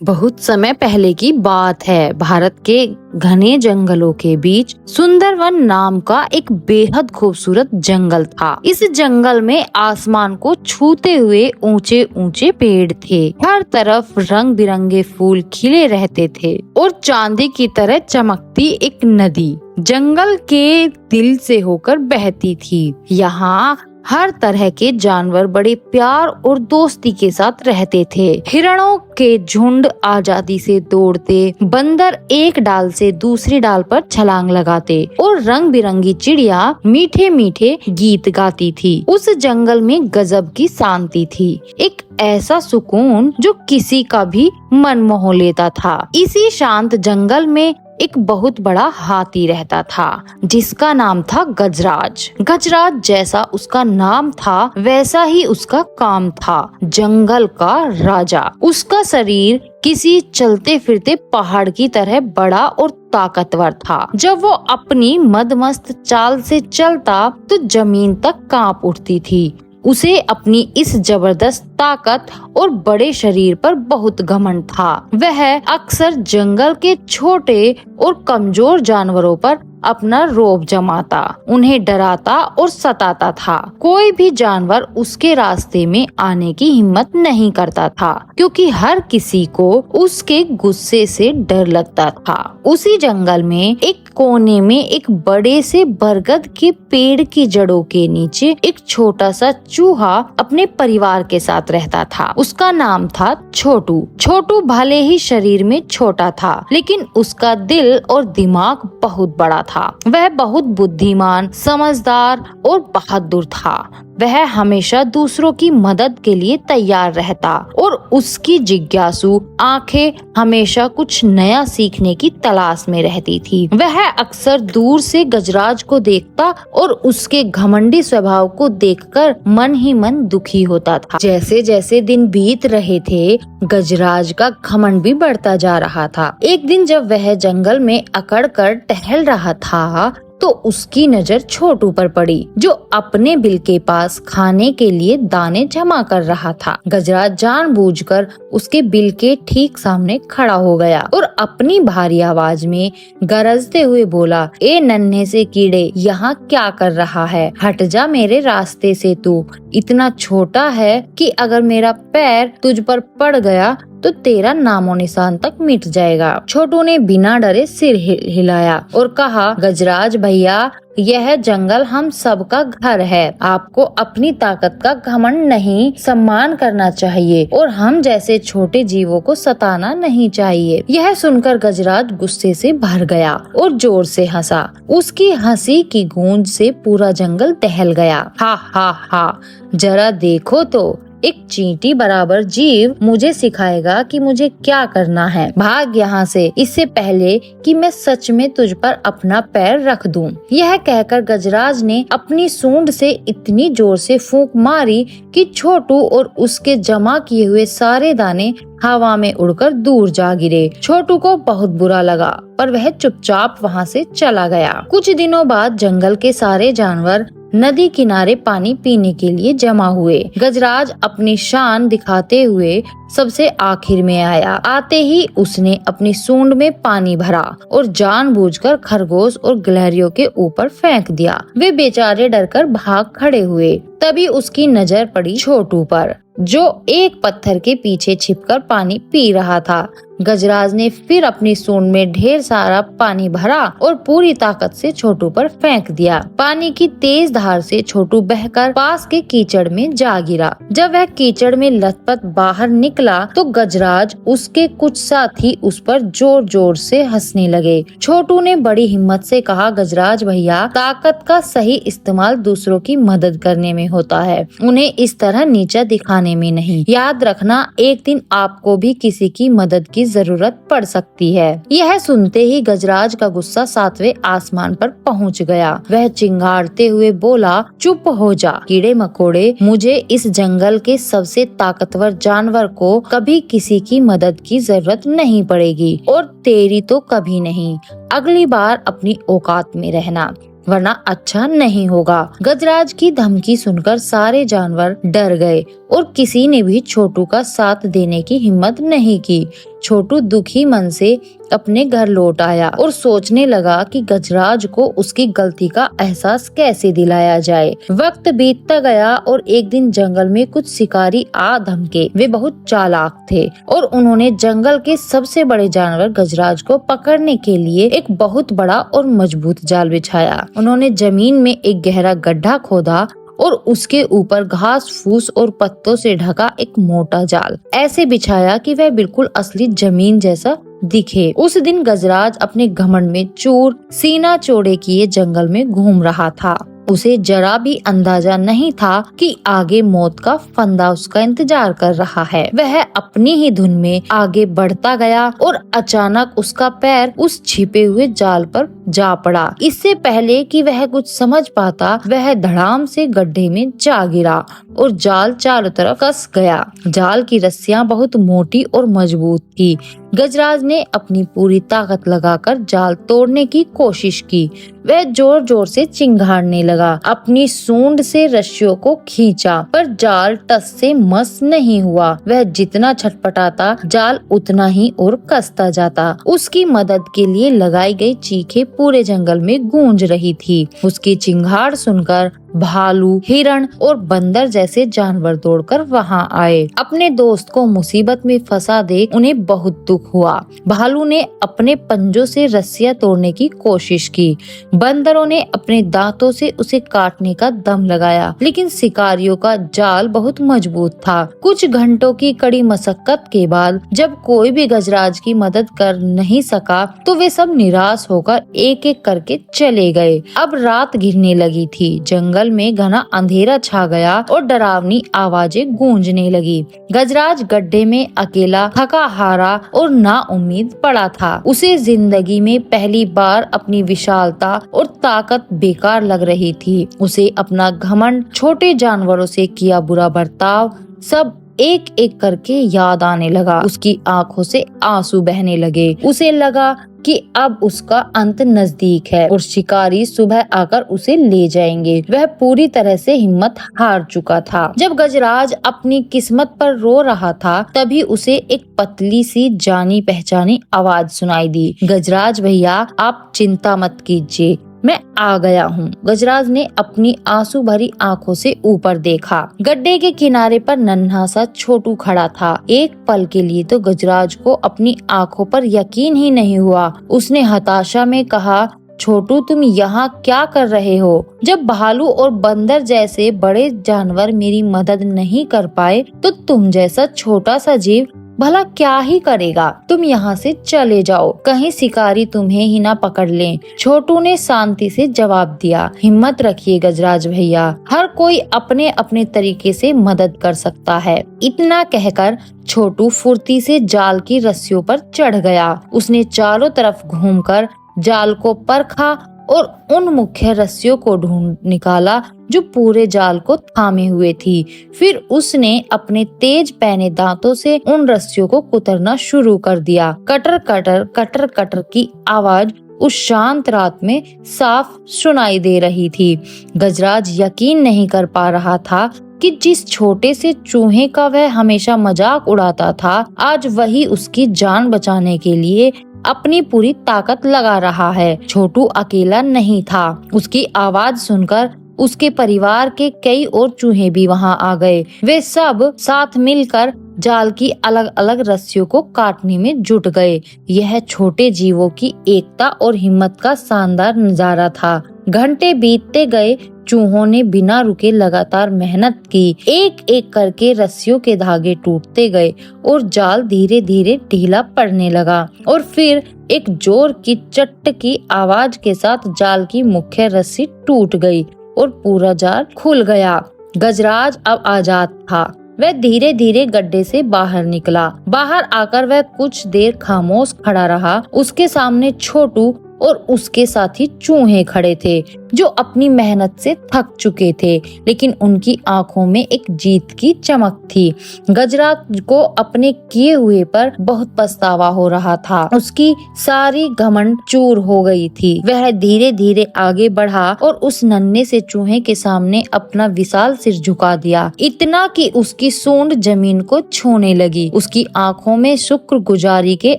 बहुत समय पहले की बात है। भारत के घने जंगलों के बीच सुंदरवन नाम का एक बेहद खूबसूरत जंगल था। इस जंगल में आसमान को छूते हुए ऊंचे ऊंचे पेड़ थे। हर तरफ रंग बिरंगे फूल खिले रहते थे और चांदी की तरह चमकती एक नदी जंगल के दिल से होकर बहती थी। यहाँ हर तरह के जानवर बड़े प्यार और दोस्ती के साथ रहते थे। हिरणों के झुंड आजादी से दौड़ते, बंदर एक डाल से दूसरी डाल पर छलांग लगाते और रंग बिरंगी चिड़िया मीठे मीठे गीत गाती थी। उस जंगल में गजब की शांति थी, एक ऐसा सुकून जो किसी का भी मन मोह लेता था। इसी शांत जंगल में एक बहुत बड़ा हाथी रहता था जिसका नाम था गजराज। गजराज जैसा उसका नाम था वैसा ही उसका काम था, जंगल का राजा। उसका शरीर किसी चलते फिरते पहाड़ की तरह बड़ा और ताकतवर था। जब वो अपनी मदमस्त चाल से चलता तो जमीन तक कांप उठती थी। उसे अपनी इस जबरदस्त ताकत और बड़े शरीर पर बहुत घमंड था। वह अक्सर जंगल के छोटे और कमजोर जानवरों पर अपना रौब जमाता, उन्हें डराता और सताता था। कोई भी जानवर उसके रास्ते में आने की हिम्मत नहीं करता था क्योंकि हर किसी को उसके गुस्से से डर लगता था। उसी जंगल में एक कोने में एक बड़े से बरगद के पेड़ की जड़ों के नीचे एक छोटा सा चूहा अपने परिवार के साथ रहता था। उसका नाम था छोटू। छोटू भले ही शरीर में छोटा था लेकिन उसका दिल और दिमाग बहुत बड़ा था। वह बहुत बुद्धिमान, समझदार और बहादुर था। वह हमेशा दूसरों की मदद के लिए तैयार रहता और उसकी जिज्ञासु आंखें हमेशा कुछ नया सीखने की तलाश में रहती थी। वह अक्सर दूर से गजराज को देखता और उसके घमंडी स्वभाव को देखकर मन ही मन दुखी होता था। जैसे जैसे दिन बीत रहे थे, गजराज का घमंड भी बढ़ता जा रहा था। एक दिन जब वह जंगल में अकड़ कर टहल रहा था तो उसकी नजर छोटू पर पड़ी जो अपने बिल के पास खाने के लिए दाने जमा कर रहा था। गजराज जानबूझकर उसके बिल के ठीक सामने खड़ा हो गया और अपनी भारी आवाज में गरजते हुए बोला, ए नन्हे से कीड़े, यहाँ क्या कर रहा है? हट जा मेरे रास्ते से। तू इतना छोटा है कि अगर मेरा पैर तुझ पर पड़ गया तो तेरा नामो निशान तक मिट जाएगा। छोटू ने बिना डरे सिर हिलाया और कहा, गजराज भैया, यह जंगल हम सबका घर है। आपको अपनी ताकत का घमंड नहीं, सम्मान करना चाहिए और हम जैसे छोटे जीवों को सताना नहीं चाहिए। यह सुनकर गजराज गुस्से से भर गया और जोर से हंसा। उसकी हंसी की गूंज से पूरा जंगल दहल गया। हा हा हा, जरा देखो तो, एक चींटी बराबर जीव मुझे सिखाएगा कि मुझे क्या करना है। भाग यहाँ से, इससे पहले कि मैं सच में तुझ पर अपना पैर रख दूं। यह कहकर गजराज ने अपनी सूंड से इतनी जोर से फूंक मारी कि छोटू और उसके जमा किए हुए सारे दाने हवा में उड़कर दूर जा गिरे। छोटू को बहुत बुरा लगा पर वह चुपचाप वहाँ से चला गया। कुछ दिनों बाद जंगल के सारे जानवर नदी किनारे पानी पीने के लिए जमा हुए। गजराज अपनी शान दिखाते हुए सबसे आखिर में आया। आते ही उसने अपनी सूंड में पानी भरा और जानबूझकर खरगोश और गिलहरियों के ऊपर फेंक दिया। वे बेचारे डरकर भाग खड़े हुए। तभी उसकी नजर पड़ी छोटू पर जो एक पत्थर के पीछे छिपकर पानी पी रहा था। गजराज ने फिर अपनी सूंड में ढेर सारा पानी भरा और पूरी ताकत से छोटू पर फेंक दिया। पानी की तेज धार से छोटू बहकर पास के कीचड़ में जा गिरा। जब वह कीचड़ में लथपथ बाहर निकला तो गजराज उसके कुछ साथी उस पर जोर जोर से हंसने लगे। छोटू ने बड़ी हिम्मत से कहा, गजराज भैया, ताकत का सही इस्तेमाल दूसरों की मदद करने में होता है, उन्हें इस तरह नीचा दिखाने में नहीं। याद रखना, एक दिन आपको भी किसी की मदद की जरूरत पड़ सकती है। यह सुनते ही गजराज का गुस्सा सातवें आसमान पर पहुंच गया। वह चिंगारते हुए बोला, चुप हो जा कीड़े मकोड़े, मुझे इस जंगल के सबसे ताकतवर जानवर को कभी किसी की मदद की जरूरत नहीं पड़ेगी और तेरी तो कभी नहीं। अगली बार अपनी औकात में रहना। वरना अच्छा नहीं होगा। गजराज की धमकी सुनकर सारे जानवर डर गए और किसी ने भी छोटू का साथ देने की हिम्मत नहीं की। छोटू दुखी मन से अपने घर लौट आया और सोचने लगा कि गजराज को उसकी गलती का एहसास कैसे दिलाया जाए। वक्त बीतता गया और एक दिन जंगल में कुछ शिकारी आ धमके। वे बहुत चालाक थे और उन्होंने जंगल के सबसे बड़े जानवर गजराज को पकड़ने के लिए एक बहुत बड़ा और मजबूत जाल बिछाया। उन्होंने जमीन में एक गहरा गड्ढा खोदा और उसके ऊपर घास फूस और पत्तों से ढका एक मोटा जाल ऐसे बिछाया कि वह बिल्कुल असली जमीन जैसा दिखे। उस दिन गजराज अपने घमंड में चूर सीना चौड़े किए जंगल में घूम रहा था। उसे जरा भी अंदाजा नहीं था कि आगे मौत का फंदा उसका इंतजार कर रहा है। वह अपनी ही धुन में आगे बढ़ता गया और अचानक उसका पैर उस छिपे हुए जाल पर जा पड़ा। इससे पहले कि वह कुछ समझ पाता, वह धड़ाम से गड्ढे में जा गिरा और जाल चारों तरफ कस गया। जाल की रस्सियां बहुत मोटी और मजबूत थी। गजराज ने अपनी पूरी ताकत लगाकर जाल तोड़ने की कोशिश की। वह जोर जोर से चिंघाड़ने लगा, अपनी सूंड से रस्सियों को खींचा, पर जाल टस से मस नहीं हुआ। वह जितना छटपटाता जाल उतना ही और कसता जाता। उसकी मदद के लिए लगाई गई चीखें पूरे जंगल में गूंज रही थी। उसकी चिंगाड़ सुनकर भालू, हिरण और बंदर जैसे जानवर दौड़कर वहां आए। अपने दोस्त को मुसीबत में फंसा देख उन्हें बहुत दुख हुआ। भालू ने अपने पंजों से रस्सियां तोड़ने की कोशिश की। बंदरों ने अपने दांतों से उसे काटने का दम लगाया, लेकिन शिकारियों का जाल बहुत मजबूत था। कुछ घंटों की कड़ी मशक्कत के बाद जब कोई भी गजराज की मदद कर नहीं सका, तो वे सब निराश होकर एक एक करके चले गए। अब रात घिरने लगी थी। जंगल में घना अंधेरा छा गया और डरावनी आवाजें गूंजने लगी। गजराज गड्ढे में अकेला, थका हारा और नाउम्मीद पड़ा था। उसे जिंदगी में पहली बार अपनी विशालता और ताकत बेकार लग रही थी। उसे अपना घमंड, छोटे जानवरों से किया बुरा बर्ताव सब एक एक करके याद आने लगा। उसकी आंखों से आंसू बहने लगे। उसे लगा कि अब उसका अंत नजदीक है और शिकारी सुबह आकर उसे ले जाएंगे। वह पूरी तरह से हिम्मत हार चुका था। जब गजराज अपनी किस्मत पर रो रहा था, तभी उसे एक पतली सी जानी पहचानी आवाज सुनाई दी। गजराज भैया, आप चिंता मत कीजिए, मैं आ गया हूँ। गजराज ने अपनी आंसू भरी आंखों से ऊपर देखा। गड्ढे के किनारे पर नन्हा सा छोटू खड़ा था। एक पल के लिए तो गजराज को अपनी आंखों पर यकीन ही नहीं हुआ। उसने हताशा में कहा, छोटू, तुम यहाँ क्या कर रहे हो? जब भालू और बंदर जैसे बड़े जानवर मेरी मदद नहीं कर पाए, तो तुम जैसा छोटा सा जीव भला क्या ही करेगा? तुम यहाँ से चले जाओ, कहीं शिकारी तुम्हें ही ना पकड़ लें। छोटू ने शांति से जवाब दिया, हिम्मत रखिए गजराज भैया, हर कोई अपने अपने तरीके से मदद कर सकता है। इतना कहकर छोटू फुर्ती से जाल की रस्सियों पर चढ़ गया। उसने चारों तरफ घूमकर जाल को परखा और उन मुख्य रस्सियों को ढूंढ निकाला जो पूरे जाल को थामे हुए थी। फिर उसने अपने तेज पैने दांतों से उन रस्सियों को कुतरना शुरू कर दिया। कटर कटर कटर कटर की आवाज उस शांत रात में साफ सुनाई दे रही थी। गजराज यकीन नहीं कर पा रहा था कि जिस छोटे से चूहे का वह हमेशा मजाक उड़ाता था, आज वही उसकी जान बचाने के लिए अपनी पूरी ताकत लगा रहा है। छोटू अकेला नहीं था। उसकी आवाज सुनकर उसके परिवार के कई और चूहे भी वहां आ गए। वे सब साथ मिलकर जाल की अलग अलग रस्सियों को काटने में जुट गए। यह छोटे जीवों की एकता और हिम्मत का शानदार नजारा था। घंटे बीतते गए, चूहों ने बिना रुके लगातार मेहनत की। एक एक करके रस्सियों के धागे टूटते गए और जाल धीरे धीरे ढीला पड़ने लगा और फिर एक जोर की चट की आवाज के साथ जाल की मुख्य रस्सी टूट गई और पूरा जाल खुल गया। गजराज अब आजाद था। वह धीरे धीरे गड्ढे से बाहर निकला। बाहर आकर वह कुछ देर खामोश खड़ा रहा। उसके सामने छोटू और उसके साथ ही चूहे खड़े थे जो अपनी मेहनत से थक चुके थे, लेकिन उनकी आंखों में एक जीत की चमक थी। गजराज को अपने किए हुए पर बहुत पछतावा हो रहा था। उसकी सारी घमंड चूर हो गई थी। वह धीरे धीरे आगे बढ़ा और उस नन्हे से चूहे के सामने अपना विशाल सिर झुका दिया, इतना कि उसकी सूंड जमीन को छूने लगी। उसकी आंखों में शुक्रगुजारी के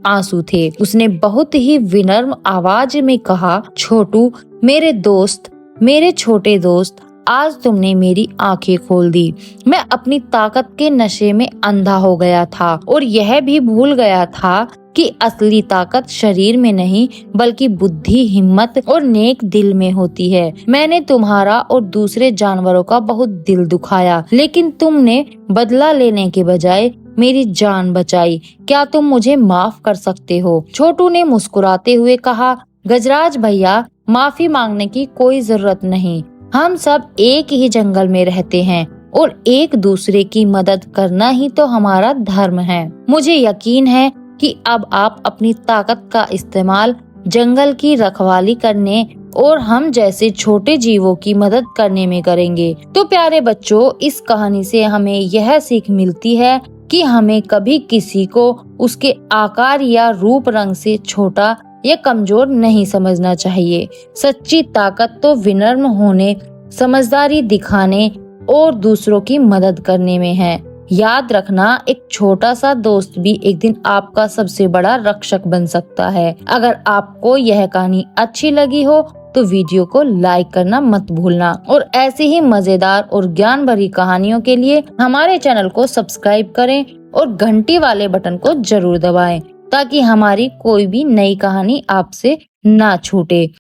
आंसू थे। उसने बहुत ही विनम्र आवाज में कहा, छोटू, मेरे दोस्त, मेरे छोटे दोस्त, आज तुमने मेरी आंखें खोल दी। मैं अपनी ताकत के नशे में अंधा हो गया था और यह भी भूल गया था कि असली ताकत शरीर में नहीं बल्कि बुद्धि, हिम्मत और नेक दिल में होती है। मैंने तुम्हारा और दूसरे जानवरों का बहुत दिल दुखाया, लेकिन तुमने बदला लेने के बजाय मेरी जान बचाई। क्या तुम मुझे माफ कर सकते हो? छोटू ने मुस्कुराते हुए कहा, गजराज भैया, माफी मांगने की कोई जरूरत नहीं। हम सब एक ही जंगल में रहते हैं और एक दूसरे की मदद करना ही तो हमारा धर्म है। मुझे यकीन है कि अब आप अपनी ताकत का इस्तेमाल जंगल की रखवाली करने और हम जैसे छोटे जीवों की मदद करने में करेंगे। तो प्यारे बच्चों, इस कहानी से हमें यह सीख मिलती है कि हमें कभी किसी को उसके आकार या रूप रंग से छोटा या कमजोर नहीं समझना चाहिए। सच्ची ताकत तो विनम्र होने, समझदारी दिखाने और दूसरों की मदद करने में है। याद रखना, एक छोटा सा दोस्त भी एक दिन आपका सबसे बड़ा रक्षक बन सकता है। अगर आपको यह कहानी अच्छी लगी हो तो वीडियो को लाइक करना मत भूलना और ऐसे ही मजेदार और ज्ञान भरी कहानियों के लिए हमारे चैनल को सब्सक्राइब करें और घंटी वाले बटन को जरूर दबाएं ताकि हमारी कोई भी नई कहानी आपसे ना छूटे।